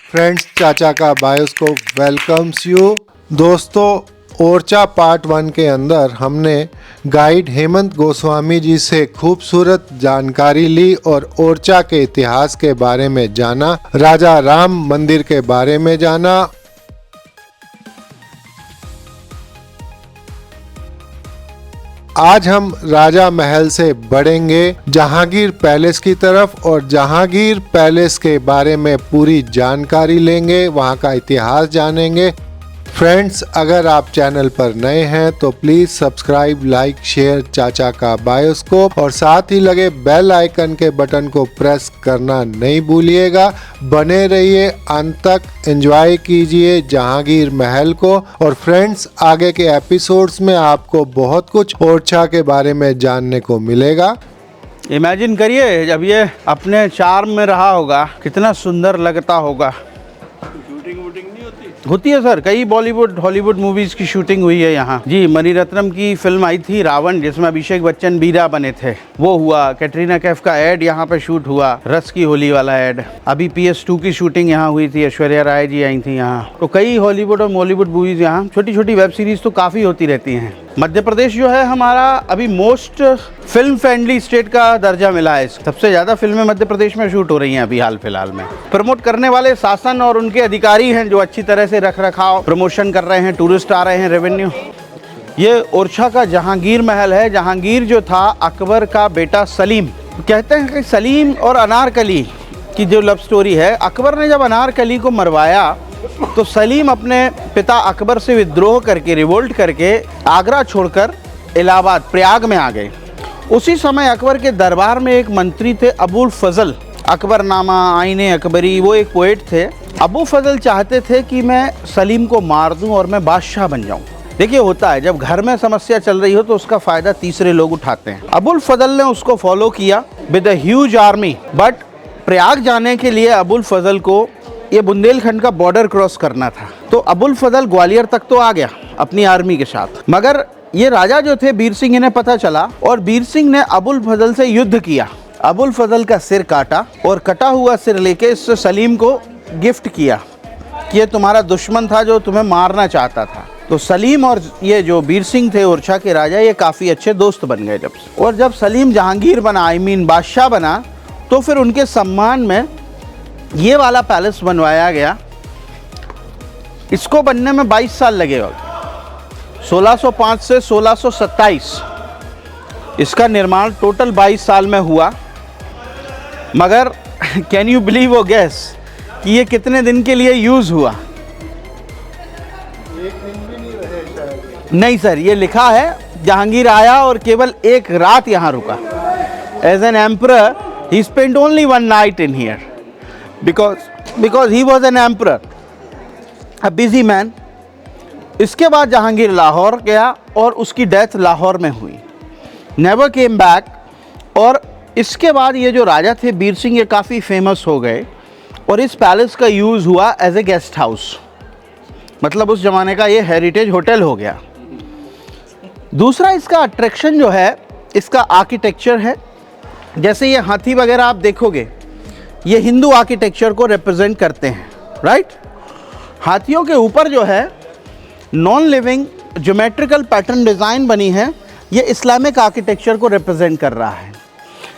Friends, चाचा का bioscope welcomes you. दोस्तों, ओरछा पार्ट 1 के अंदर हमने गाइड हेमंत गोस्वामी जी से खूबसूरत जानकारी ली और ओरछा के इतिहास के बारे में जाना, राजा राम मंदिर के बारे में जाना। आज हम राजा महल से बढ़ेंगे जहांगीर पैलेस की तरफ और जहांगीर पैलेस के बारे में पूरी जानकारी लेंगे, वहां का इतिहास जानेंगे। फ्रेंड्स, अगर आप चैनल पर नए हैं तो प्लीज सब्सक्राइब, लाइक, शेयर चाचा का बायोस्कोप और साथ ही लगे बेल आइकन के बटन को प्रेस करना नहीं भूलिएगा। बने रहिए अंत तक, एंजॉय कीजिए जहांगीर महल को। और फ्रेंड्स, आगे के एपिसोड्स में आपको बहुत कुछ ओरछा के बारे में जानने को मिलेगा। इमेजिन करिए जब ये अपने चार्म में रहा होगा, कितना सुंदर लगता होगा। होती है सर, कई बॉलीवुड हॉलीवुड मूवीज की शूटिंग हुई है यहाँ। जी, मणिरत्नम की फिल्म आई थी रावण, जिसमें अभिषेक बच्चन बीरा बने थे, वो हुआ। कैटरीना कैफ का एड यहाँ पे शूट हुआ, रस की होली वाला एड। अभी PS2 की शूटिंग यहाँ हुई थी, ऐश्वर्या राय जी आई थी यहाँ। तो कई हॉलीवुड और बॉलीवुड मूवीज यहाँ, छोटी छोटी वेब सीरीज तो काफी होती रहती हैं। मध्य प्रदेश जो है हमारा अभी मोस्ट फिल्म फ्रेंडली स्टेट का दर्जा मिला है। सबसे ज्यादा फिल्में मध्य प्रदेश में शूट हो रही हैं अभी हाल फिलहाल में। प्रमोट करने वाले शासन और उनके अधिकारी हैं जो अच्छी तरह से रख रखाव प्रमोशन कर रहे हैं, टूरिस्ट आ रहे हैं, रेवेन्यू। ये ओरछा का जहांगीर महल है। जहांगीर जो था अकबर का बेटा सलीम। कहते हैं कि सलीम और अनारकली की जो लव स्टोरी है, अकबर ने जब अनारकली को मरवाया तो सलीम अपने पिता अकबर से विद्रोह करके, रिवोल्ट करके आगरा छोड़कर इलाहाबाद प्रयाग में आ गए। उसी समय अकबर के दरबार में एक मंत्री थे अबुल फजल, अकबरनामा, आईने अकबरी, वो एक पोएट थे। अबू फजल चाहते थे कि मैं सलीम को मार दूं और मैं बादशाह बन जाऊं। देखिए, होता है जब घर में समस्या चल रही हो तो उसका फायदा तीसरे लोग उठाते हैं। अबुल फजल ने उसको फॉलो किया with a huge army. But Prayag जाने के लिए अबुल फजल को ये बुंदेलखंड का बॉर्डर क्रॉस करना था। तो अबुल फजल ग्वालियर तक तो आ गया अपनी आर्मी के साथ, मगर ये राजा जो थे बीर सिंह, इन्हें पता चला और बीर सिंह ने अबुल फजल से युद्ध किया। अबुल फजल का सिर काटा और कटा हुआ सिर लेके इससे सलीम को गिफ्ट किया कि ये तुम्हारा दुश्मन था जो तुम्हें मारना चाहता था। तो सलीम और ये जो बीर सिंह थे ओरछा के राजा, ये काफ़ी अच्छे दोस्त बन गए जब से। और जब सलीम जहांगीर बना, बादशाह बना, तो फिर उनके सम्मान में ये वाला पैलेस बनवाया गया। इसको बनने में 22 साल लगे। 1605 से 1627 इसका निर्माण टोटल 22 साल में हुआ। मगर कैन यू बिलीव और गेस कि ये कितने दिन के लिए यूज हुआ? एक दिन भी नहीं रहे शायद। नहीं सर, ये लिखा है जहांगीर आया और केवल एक रात यहाँ रुका। As an emperor he spent only one night in here because he was an emperor, a busy man। इसके बाद जहांगीर लाहौर गया और उसकी डेथ लाहौर में हुई, नेवर केम बैक। और इसके बाद ये जो राजा थे बीर सिंह, ये काफ़ी फेमस हो गए और इस पैलेस का यूज़ हुआ एज ए गेस्ट हाउस। मतलब उस ज़माने का ये हेरिटेज होटल हो गया। दूसरा इसका अट्रैक्शन जो है, इसका आर्किटेक्चर है। जैसे ये हाथी वगैरह आप देखोगे, ये हिंदू आर्किटेक्चर को रिप्रेजेंट करते हैं, राइट। हाथियों के ऊपर जो है non living geometrical pattern design बनी है, ये इस्लामिक आर्किटेक्चर को रिप्रेजेंट कर रहा है।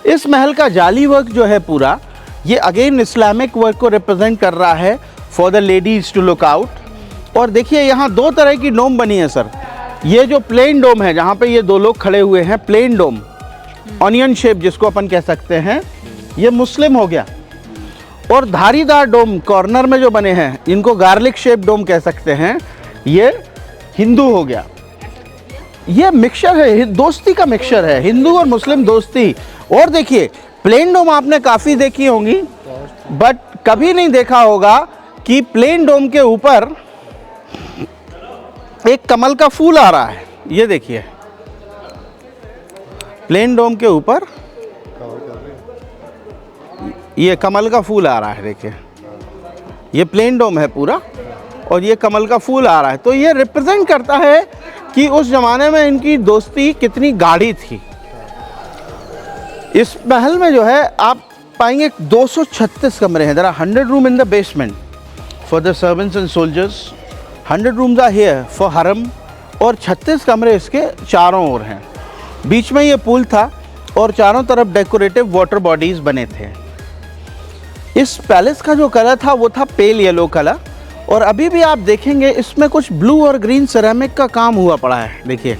इस महल का जाली वर्क जो है पूरा, ये अगेन इस्लामिक वर्क को रिप्रेजेंट कर रहा है, for the ladies to look out. और देखिए, यहाँ दो तरह की डोम बनी है सर। ये जो प्लेन डोम है, जहाँ पे ये दो लोग खड़े हुए हैं, प्लेन डोम, ऑनियन शेप जिसको अपन कह सकते हैं, ये मुस्लिम हो गया। और धारीदार डोम कॉर्नर में जो बने हैं, इनको गार्लिक शेप डोम कह सकते हैं, ये हिंदू हो गया। ये मिक्सचर है, दोस्ती का मिक्सचर है, हिंदू और मुस्लिम दोस्ती। और देखिए, प्लेन डोम आपने काफ़ी देखी होंगी, बट कभी नहीं देखा होगा कि प्लेन डोम के ऊपर एक कमल का फूल आ रहा है। ये देखिए, प्लेन डोम के ऊपर ये कमल का फूल आ रहा है। देखिए, ये प्लेन डोम है पूरा और ये कमल का फूल आ रहा है। तो ये रिप्रेजेंट करता है कि उस ज़माने में इनकी दोस्ती कितनी गाढ़ी थी। इस महल में जो है आप पाएंगे 236 कमरे हैं। There are 100 room in the basement. for the servants and soldiers. 100 rooms are here for haram और 36 कमरे इसके चारों ओर हैं। बीच में ये पूल था और चारों तरफ डेकोरेटिव वाटर बॉडीज बने थे। इस पैलेस का जो कलर था वो था पेल येलो कलर, और अभी भी आप देखेंगे इसमें कुछ ब्लू और ग्रीन सिरेमिक का काम हुआ पड़ा है। देखिए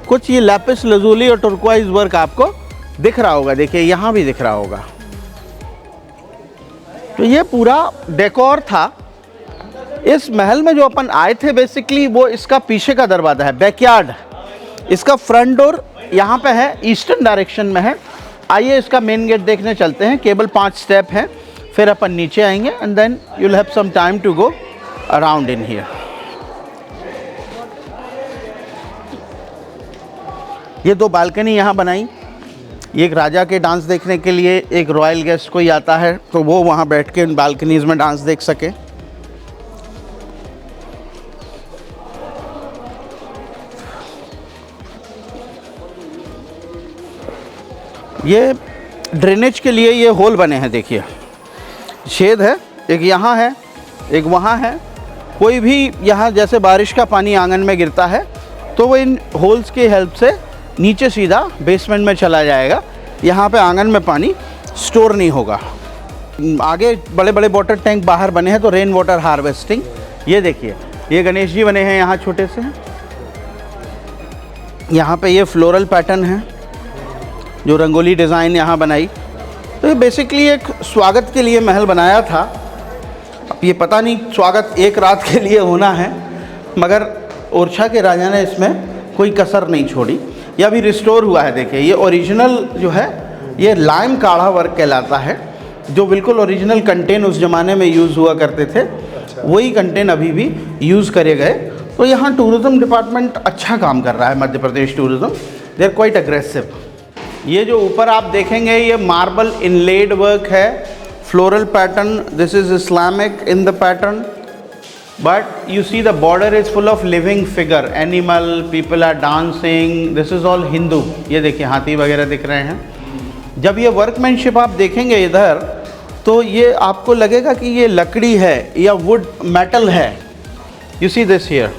कुछ ये लैपिस लजूली और टर्कोइज वर्क आपको दिख रहा होगा, देखिए यहाँ भी दिख रहा होगा। तो ये पूरा डेकोर था। इस महल में जो अपन आए थे बेसिकली वो इसका पीछे का दरवाज़ा है, बैकयार्ड। इसका फ्रंट डोर यहाँ पे है, ईस्टर्न डायरेक्शन में है। आइए इसका मेन गेट देखने चलते हैं। केवल 5 स्टेप हैं, फिर अपन नीचे आएंगे and then you will have some time to go around in here. ये 2 बालकनी यहाँ बनाई, एक राजा के डांस देखने के लिए, एक रॉयल गेस्ट कोई आता है तो वो वहाँ बैठ के इन बालकनीज में डांस देख सके। ये ड्रेनेज के लिए ये होल बने हैं, देखिए छेद है, एक यहाँ है एक वहाँ है। कोई भी यहाँ जैसे बारिश का पानी आंगन में गिरता है तो वो इन होल्स की हेल्प से नीचे सीधा बेसमेंट में चला जाएगा। यहाँ पे आंगन में पानी स्टोर नहीं होगा। आगे बड़े बड़े वाटर टैंक बाहर बने हैं तो रेन वाटर हार्वेस्टिंग। ये देखिए ये गणेश जी बने हैं यहाँ छोटे से। यहाँ पे ये फ्लोरल पैटर्न है जो रंगोली डिज़ाइन यहाँ बनाई। तो ये बेसिकली एक स्वागत के लिए महल बनाया था। अब ये पता नहीं स्वागत एक रात के लिए होना है, मगर ओरछा के राजा ने इसमें कोई कसर नहीं छोड़ी। यह अभी रिस्टोर हुआ है। देखिए ये ओरिजिनल जो है ये लाइम काढ़ा वर्क कहलाता है, जो बिल्कुल ओरिजिनल कंटेन उस ज़माने में यूज़ हुआ करते थे, वही कंटेन अभी भी यूज़ करे गए। तो यहाँ टूरिज़्म डिपार्टमेंट अच्छा काम कर रहा है, Madhya Pradesh tourism, they are quite aggressive. ये जो ऊपर आप देखेंगे ये मार्बल इनलेड वर्क है, floral pattern. This is Islamic in the pattern, but you see the border is full of living figure, animal, people are dancing, this is all Hindu। ये देखिए हाथी वगैरह दिख रहे हैं। जब ये वर्कमैनशिप आप देखेंगे इधर तो ये आपको लगेगा कि ये लकड़ी है या वुड मेटल है। You see this here,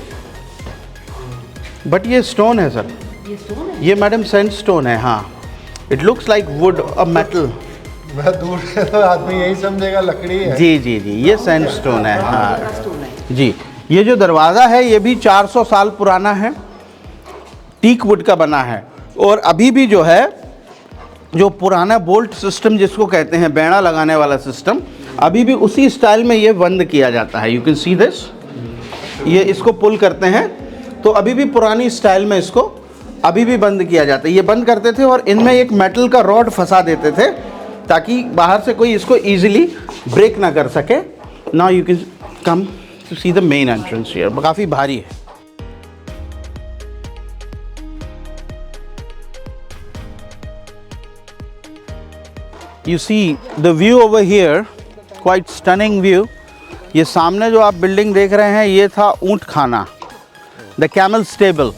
but ये स्टोन है सर, ये स्टोन है? ये मैडम सैंडस्टोन है। हाँ, इट लुक्स लाइक वुड और मेटल। मैं दूर से तो आदमी यही समझेगा लकड़ी है। जी जी जी, ये सैंडस्टोन है। हाँ स्टोन है। जी, ये जो दरवाज़ा है ये भी 400 साल पुराना है, टीक वुड का बना है। और अभी भी जो है जो पुराना बोल्ट सिस्टम जिसको कहते हैं, बेड़ा लगाने वाला सिस्टम, अभी भी उसी स्टाइल में ये बंद किया जाता है। यू कैन सी दिस, ये इसको पुल करते हैं तो अभी भी पुरानी स्टाइल में इसको अभी भी बंद किया जाता है। ये बंद करते थे और इनमें एक मेटल का रॉड फंसा देते थे ताकि बाहर से कोई इसको ईजिली ब्रेक ना कर सके। Now you can come to see the main entrance here। काफ़ी भारी है। You see the view over here, quite stunning view। ये सामने जो आप बिल्डिंग देख रहे हैं ये था ऊँट खाना, the camel stable।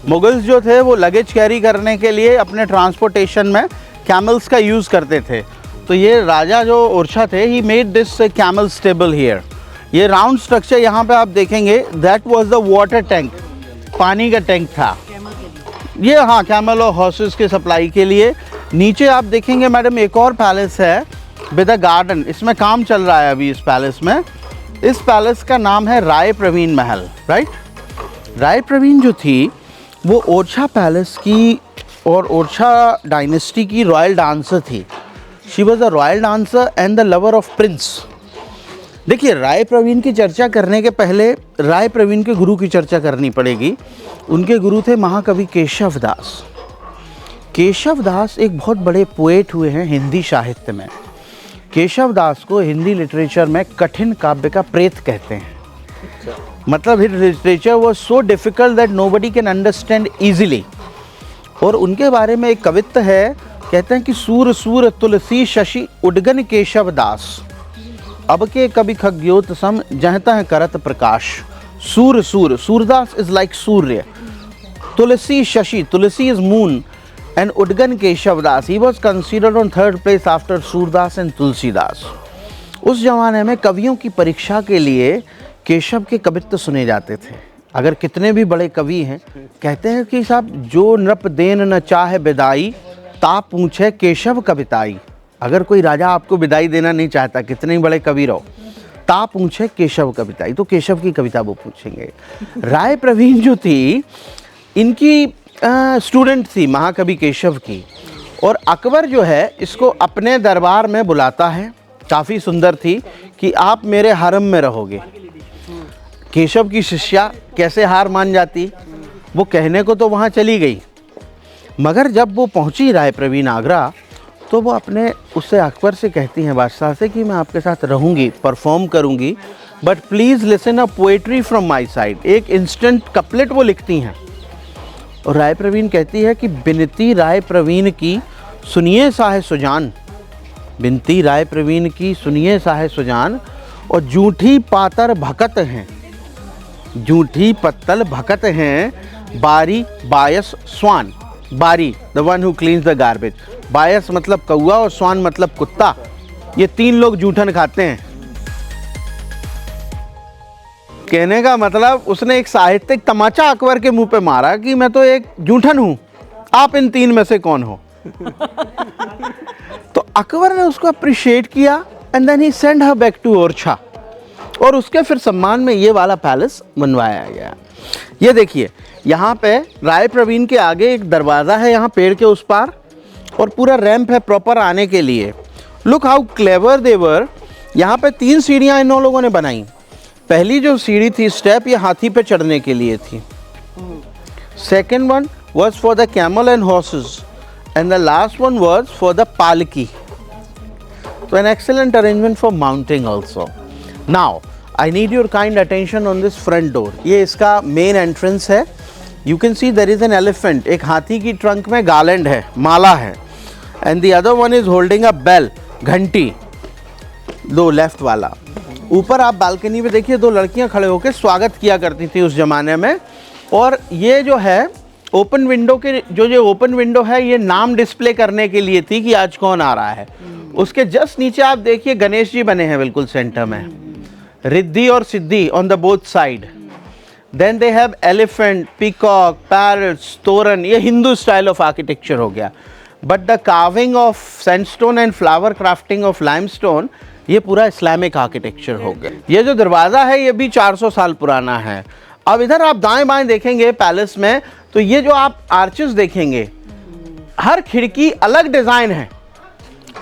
मुगल्स जो थे वो लगेज कैरी करने के लिए अपने ट्रांसपोर्टेशन में कैमल्स का यूज़ करते थे। तो ये राजा जो ओरछा थे, he made this camel stable here. ये राउंड स्ट्रक्चर यहाँ पे आप देखेंगे, that was the water tank, पानी का टैंक था ये। हाँ, कैमल और हॉर्सेस के सप्लाई के लिए। नीचे आप देखेंगे मैडम एक और पैलेस है विद अ गार्डन, इसमें काम चल रहा है अभी इस पैलेस में। इस पैलेस का नाम है राय प्रवीण महल, राइट। राय प्रवीण जो थी वो ओरछा पैलेस की और ओरछा डायनेस्टी की रॉयल डांसर थी। She was a royal dancer and the lover of Prince. देखिए राय प्रवीण की चर्चा करने के पहले राय प्रवीण के गुरु की चर्चा करनी पड़ेगी। उनके गुरु थे महाकवि केशव दास। केशव दास एक बहुत बड़े पोएट हुए हैं हिंदी साहित्य में। केशव दास को हिंदी लिटरेचर में कठिन काव्य का प्रेत कहते हैं। मतलब his literature was so difficult that nobody can understand easily. और उनके बारे में एक कवित्त है, कहते हैं कि सूर सूर तुलसी शशि उडगन केशव दास, अब के कभी खग्योत सम जहता है करत प्रकाश। सूर सूर, Surdas is like Surya, Tulsi Shashi, Tulsi is moon, and Udgan Keshav Das, he was considered on 3rd place after Surdas and Tulsidas। उस जमाने में कवियों की परीक्षा के लिए केशव के कवित्व सुने जाते थे। अगर कितने भी बड़े कवि हैं, कहते हैं कि साहब जो नृप देन न चाहे विदाई, ता पूछे केशव कविताई। अगर कोई राजा आपको विदाई देना नहीं चाहता, कितने ही बड़े कवि रहो, ता पूछे केशव कविताई, तो केशव की कविता वो पूछेंगे। राय प्रवीण जो थी, इनकी स्टूडेंट थी महाकवि केशव की, और अकबर जो है इसको अपने दरबार में बुलाता है। काफ़ी सुंदर थी कि आप मेरे हरम में रहोगे। केशव की शिष्या कैसे हार मान जाती, वो कहने को तो वहाँ चली गई, मगर जब वो पहुँची राय प्रवीण आगरा, तो वो अपने उससे अकबर से कहती हैं, बादशाह से, कि मैं आपके साथ रहूँगी, परफॉर्म करूँगी, but please listen a poetry from my side. एक इंस्टेंट कपलेट वो लिखती हैं, और राय प्रवीण कहती है कि बिनती राय प्रवीण की सुनिए साहे सुजान, बिनती राय प्रवीण की सुनिए साहे सुजान, और जूठी पातर भकत हैं, जूठी पत्तल भकत हैं, बारी बायस स्वान। बारी the one who cleans the garbage, बायस मतलब कौआ और स्वान मतलब कुत्ता, ये 3 लोग जूठन खाते हैं। कहने का मतलब उसने एक साहित्यिक तमाचा अकबर के मुंह पे मारा कि मैं तो एक जूठन हूं, आप इन 3 में से कौन हो। तो अकबर ने उसको अप्रिशिएट किया, and then he send her back to Orchha, और उसके फिर सम्मान में ये वाला पैलेस बनवाया गया। ये देखिए, यहाँ पे राय प्रवीण के आगे एक दरवाज़ा है, यहाँ पेड़ के उस पार, और पूरा रैंप है प्रॉपर आने के लिए। लुक हाउ क्लेवर दे वर। यहाँ पे 3 सीढ़ियाँ इन लोगों ने बनाई। पहली जो सीढ़ी थी स्टेप, ये हाथी पे चढ़ने के लिए थी। Second one was for the camel and horses, and the last one was for the palki. तो an excellent arrangement for mounting also. Now I need your kind attention on this front door. ये इसका main entrance है। You can see there is an elephant, एक हाथी की trunk में garland है, माला है, and the other one is holding a bell, घंटी, 2 लेफ्ट वाला। ऊपर आप बालकनी में देखिए, 2 लड़कियां खड़े होकर स्वागत किया करती थी उस जमाने में। और ये जो है ओपन विंडो के, जो ओपन विंडो है, ये नाम डिस्प्ले करने के लिए थी कि आज कौन आ रहा है। उसके जस्ट नीचे आप देखिए गणेश जी बने हैं बिल्कुल सेंटर में, रिद्धि और Siddhi on the both side. Then they have elephant, peacock, parrots, toran. ये हिंदू स्टाइल ऑफ आर्किटेक्चर हो गया। But the carving of sandstone and flower crafting of limestone, ये पूरा इस्लामिक आर्किटेक्चर हो गया। ये जो दरवाज़ा है, ये भी 400 साल पुराना है। अब इधर आप दाएं बाएं देखेंगे पैलेस में, तो ये जो आप आर्चेस देखेंगे, हर खिड़की अलग डिज़ाइन है।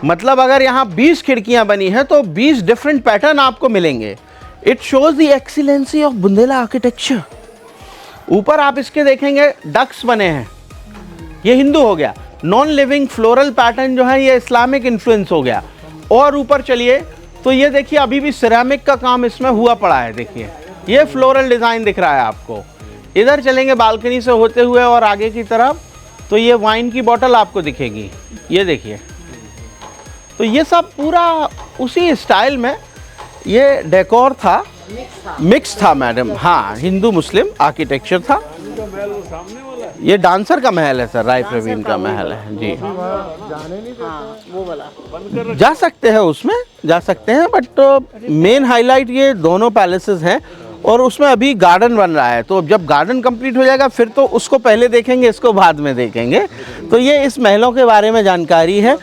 मतलब अगर यहाँ 20 खिड़कियाँ बनी हैं तो 20 डिफरेंट पैटर्न आपको मिलेंगे। It shows the excellency of Bundela architecture. ऊपर आप इसके देखेंगे डक्स बने हैं, ये हिंदू हो गया। नॉन लिविंग फ्लोरल पैटर्न जो है, ये इस्लामिक इन्फ्लुएंस हो गया। और ऊपर चलिए तो ये देखिए, अभी भी सिरेमिक का काम इसमें हुआ पड़ा है। देखिए ये फ्लोरल डिज़ाइन दिख रहा है आपको। इधर चलेंगे बालकनी से होते हुए और आगे की तरफ, तो ये वाइन की बोतल आपको दिखेगी, ये देखिए। तो ये सब पूरा उसी स्टाइल में ये डेकोर था, मिक्स था मैडम। हाँ, हिंदू मुस्लिम आर्किटेक्चर था। ये डांसर का महल है सर, राय प्रवीण का महल है जी। वो वाला जा सकते हैं, उसमें जा सकते हैं, बट मेन हाईलाइट ये दोनों पैलेसेस हैं। और उसमें अभी गार्डन बन रहा है, तो जब गार्डन कंप्लीट हो जाएगा फिर तो उसको पहले देखेंगे, इसको बाद में देखेंगे। तो ये इस महलों के बारे में जानकारी है।